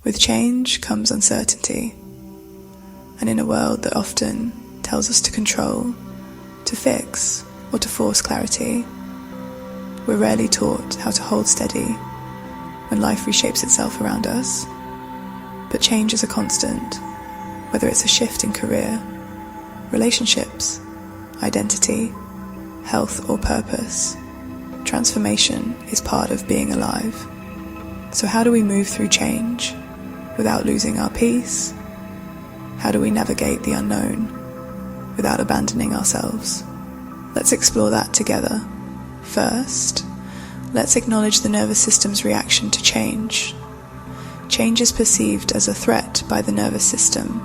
With change comes uncertainty, and in a world that often tells us to control, to fix, or to force clarity, we're rarely taught how to hold steady when life reshapes itself around us. But change is a constant, whether it's a shift in career, relationships, identity, health, or purpose. Transformation is part of being alive. So how do we move through change without losing our peace? How do we navigate the unknown without abandoning ourselves? Let's explore that together. First, let's acknowledge the nervous system's reaction to change. Change is perceived as a threat by the nervous system,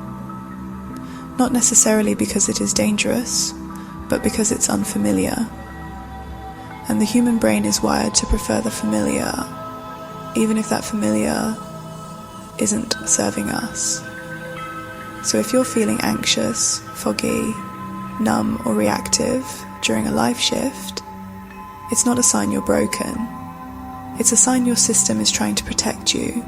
not necessarily because it is dangerous, but because it's unfamiliar. And the human brain is wired to prefer the familiar, even if that familiar isn't serving us. So if you're feeling anxious, foggy, numb, or reactive during a life shift, it's not a sign you're broken. It's a sign your system is trying to protect you.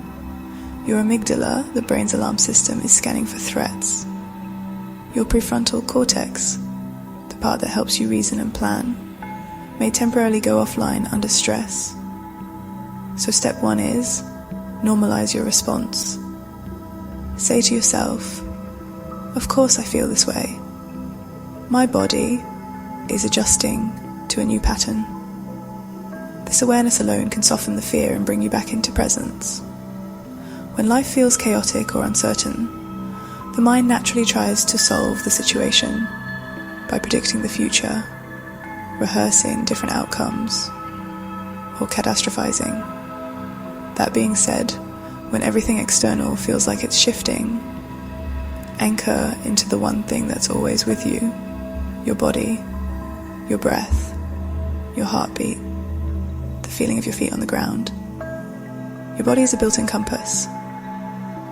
Your amygdala, the brain's alarm system, is scanning for threats. Your prefrontal cortex, the part that helps you reason and plan, may temporarily go offline under stress. So step 1 is, normalize your response. Say to yourself, of course I feel this way. My body is adjusting to a new pattern. This awareness alone can soften the fear and bring you back into presence. When life feels chaotic or uncertain, the mind naturally tries to solve the situation by predicting the future, rehearsing different outcomes, or catastrophizing. That being said, when everything external feels like it's shifting, anchor into the one thing that's always with you, your body, your breath, your heartbeat, the feeling of your feet on the ground. Your body is a built-in compass,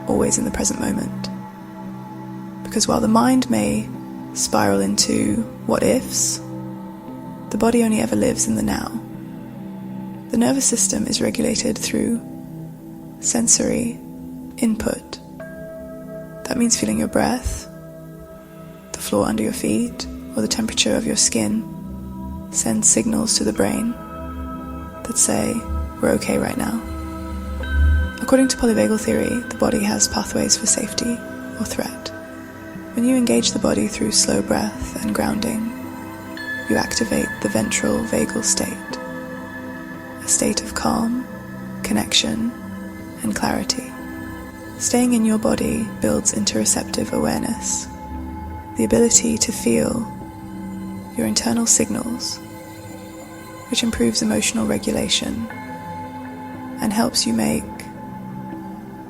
always in the present moment. Because while the mind may spiral into what ifs, the body only ever lives in the now. The nervous system is regulated through sensory input. That means feeling your breath, the floor under your feet, or the temperature of your skin sends signals to the brain that say, we're okay right now. According to polyvagal theory, the body has pathways for safety or threat. When you engage the body through slow breath and grounding, you activate the ventral vagal state, a state of calm, connection, and clarity. Staying in your body builds interoceptive awareness, the ability to feel your internal signals, which improves emotional regulation and helps you make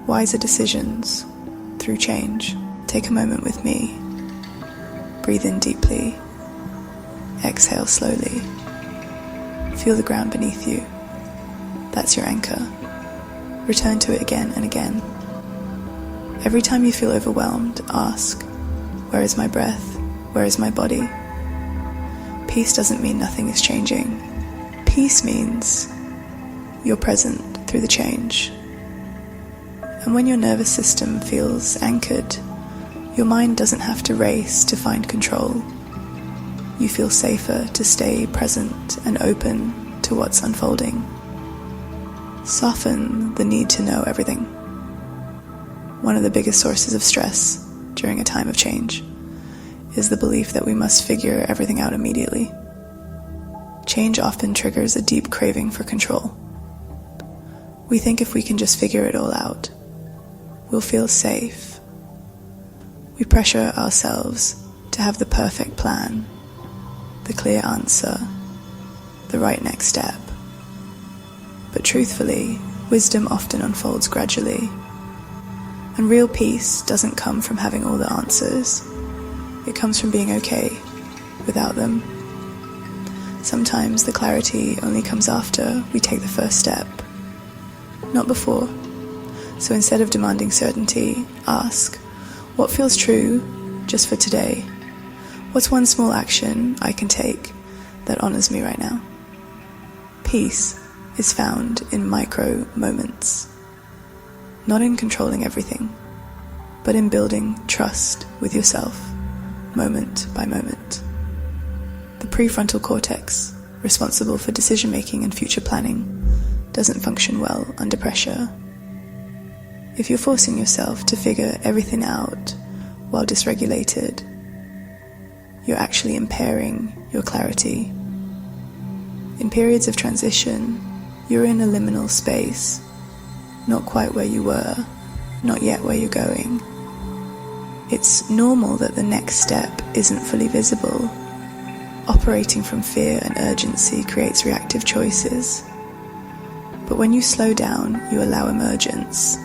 wiser decisions through change. Take a moment with me. Breathe in deeply. Exhale slowly. Feel the ground beneath you. That's your anchor. Return to it again and again. Every time you feel overwhelmed, ask, where is my breath? Where is my body? Peace doesn't mean nothing is changing. Peace means you're present through the change. And when your nervous system feels anchored, your mind doesn't have to race to find control. You feel safer to stay present and open to what's unfolding. Soften the need to know everything. One of the biggest sources of stress during a time of change is the belief that we must figure everything out immediately. Change often triggers a deep craving for control. We think if we can just figure it all out, we'll feel safe. We pressure ourselves to have the perfect plan, the clear answer, the right next step. But truthfully, wisdom often unfolds gradually. And real peace doesn't come from having all the answers. It comes from being okay without them. Sometimes the clarity only comes after we take the first step, not before. So instead of demanding certainty, ask, what feels true just for today? What's one small action I can take that honors me right now? Peace is found in micro moments. not in controlling everything, but in building trust with yourself, moment by moment. The prefrontal cortex, responsible for decision-making and future planning, doesn't function well under pressure. If you're forcing yourself to figure everything out while dysregulated, you're actually impairing your clarity. In periods of transition, you're in a liminal space, not quite where you were, not yet where you're going. It's normal that the next step isn't fully visible. Operating from fear and urgency creates reactive choices. But when you slow down, you allow emergence,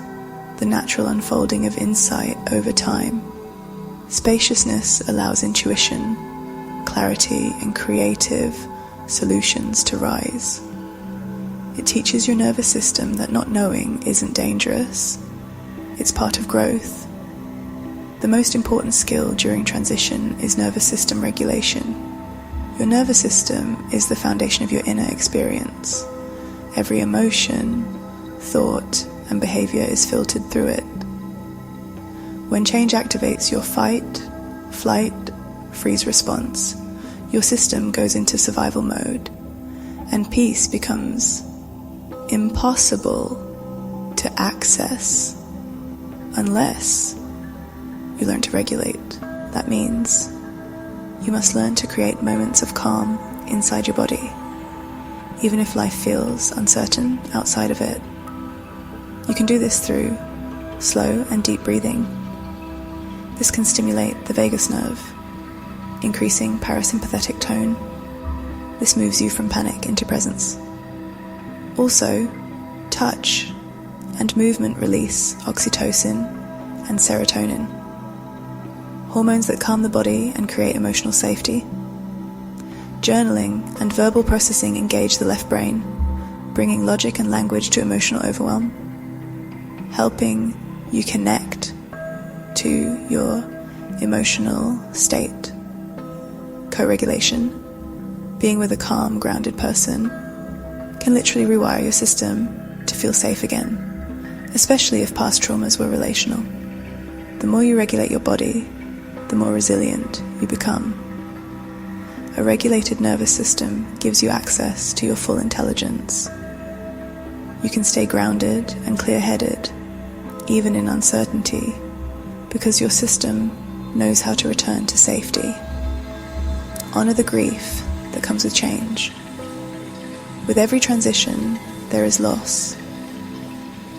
the natural unfolding of insight over time. Spaciousness allows intuition, clarity, and creative solutions to rise. It teaches your nervous system that not knowing isn't dangerous. It's part of growth. The most important skill during transition is nervous system regulation. Your nervous system is the foundation of your inner experience. Every emotion, thought, and behavior is filtered through it. When change activates your fight, flight, freeze response, your system goes into survival mode, and peace becomes impossible to access unless you learn to regulate. That means you must learn to create moments of calm inside your body, even if life feels uncertain outside of it. You can do this through slow and deep breathing. This can stimulate the vagus nerve, increasing parasympathetic tone. This moves you from panic into presence. Also, touch and movement release oxytocin and serotonin, hormones that calm the body and create emotional safety. Journaling and verbal processing engage the left brain, bringing logic and language to emotional overwhelm, helping you connect to your emotional state. Co-regulation, being with a calm, grounded person, can literally rewire your system to feel safe again, especially if past traumas were relational. The more you regulate your body, the more resilient you become. A regulated nervous system gives you access to your full intelligence. You can stay grounded and clear-headed, even in uncertainty, because your system knows how to return to safety. Honor the grief that comes with change. With every transition, there is loss.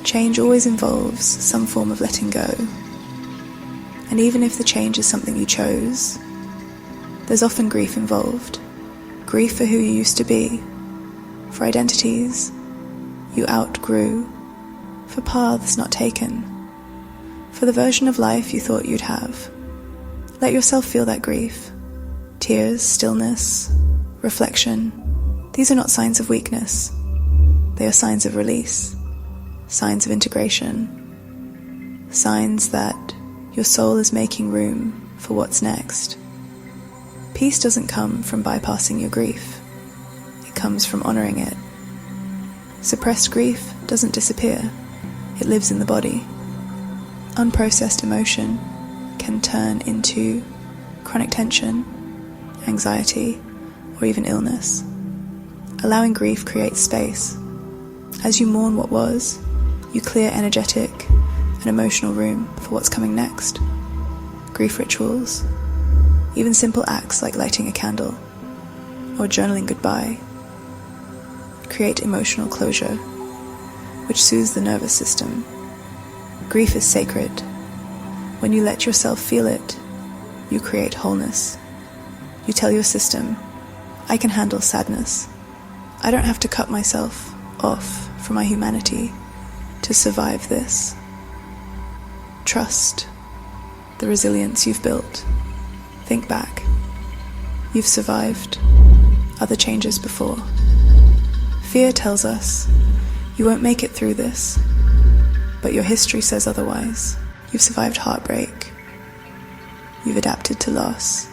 Change always involves some form of letting go. And even if the change is something you chose, there's often grief involved. Grief for who you used to be, for identities you outgrew, for paths not taken, for the version of life you thought you'd have. Let yourself feel that grief. Tears, stillness, reflection. These are not signs of weakness. They are signs of release, signs of integration, signs that your soul is making room for what's next. Peace doesn't come from bypassing your grief. It comes from honoring it. Suppressed grief doesn't disappear. It lives in the body. Unprocessed emotion can turn into chronic tension, anxiety, or even illness. Allowing grief creates space. As you mourn what was, you clear energetic and emotional room for what's coming next. Grief rituals, even simple acts like lighting a candle or journaling goodbye, create emotional closure, which soothes the nervous system. Grief is sacred. When you let yourself feel it, you create wholeness. You tell your system, I can handle sadness. I don't have to cut myself off from my humanity to survive this. Trust the resilience you've built. Think back. You've survived other changes before. Fear tells us you won't make it through this, but your history says otherwise. You've survived heartbreak. You've adapted to loss.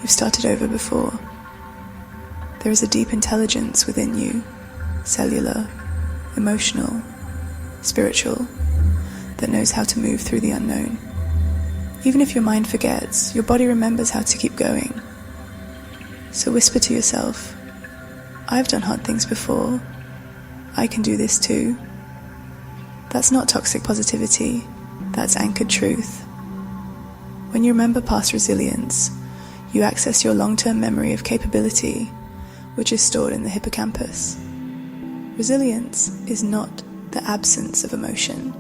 You've started over before. There is a deep intelligence within you, cellular, emotional, spiritual, that knows how to move through the unknown. Even if your mind forgets, your body remembers how to keep going. So whisper to yourself, I've done hard things before. I can do this too. That's not toxic positivity, that's anchored truth. When you remember past resilience, you access your long-term memory of capability, which is stored in the hippocampus. Resilience is not the absence of emotion.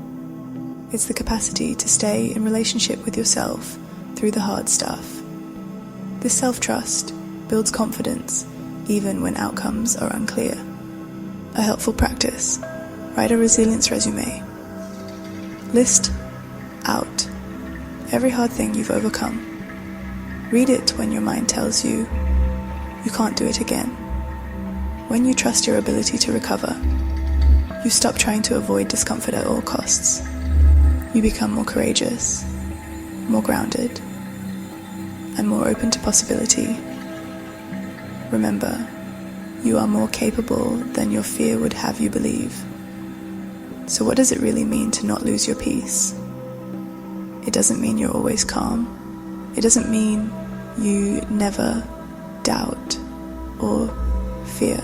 It's the capacity to stay in relationship with yourself through the hard stuff. This self-trust builds confidence even when outcomes are unclear. A helpful practice: write a resilience resume. List out every hard thing you've overcome. Read it when your mind tells you you can't do it again. When you trust your ability to recover, you stop trying to avoid discomfort at all costs. You become more courageous, more grounded, and more open to possibility. Remember, you are more capable than your fear would have you believe. So what does it really mean to not lose your peace? It doesn't mean you're always calm. It doesn't mean you never doubt or fear.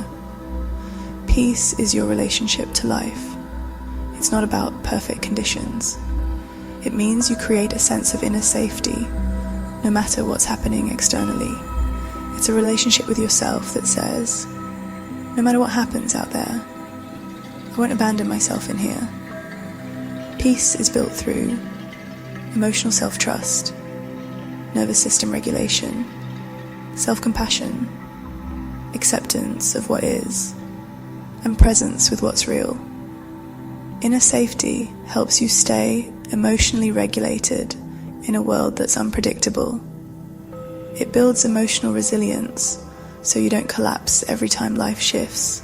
Peace is your relationship to life. It's not about perfect conditions. It means you create a sense of inner safety, no matter what's happening externally. It's a relationship with yourself that says, no matter what happens out there, I won't abandon myself in here. Peace is built through emotional self-trust, nervous system regulation, self-compassion, acceptance of what is, and presence with what's real. Inner safety helps you stay emotionally regulated in a world that's unpredictable. It builds emotional resilience so you don't collapse every time life shifts.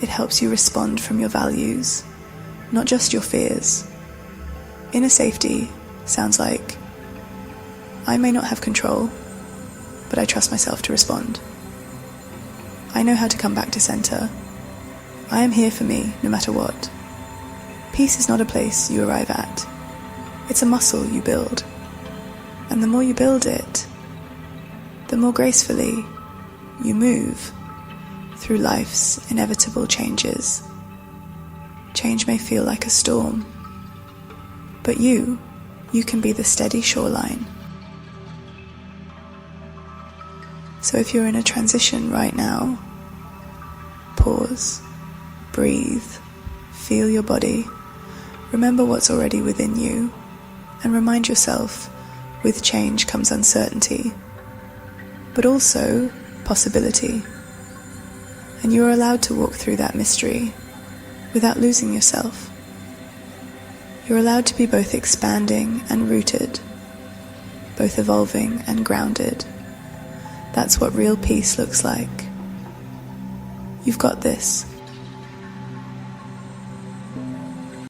It helps you respond from your values, not just your fears. Inner safety sounds like, I may not have control, but I trust myself to respond. I know how to come back to center. I am here for me, no matter what. Peace is not a place you arrive at. It's a muscle you build. And the more you build it, the more gracefully you move through life's inevitable changes. Change may feel like a storm, but you can be the steady shoreline. So if you're in a transition right now, pause, breathe, feel your body, remember what's already within you, and remind yourself, with change comes uncertainty, but also possibility. And you are allowed to walk through that mystery without losing yourself. You're allowed to be both expanding and rooted, both evolving and grounded. That's what real peace looks like. You've got this.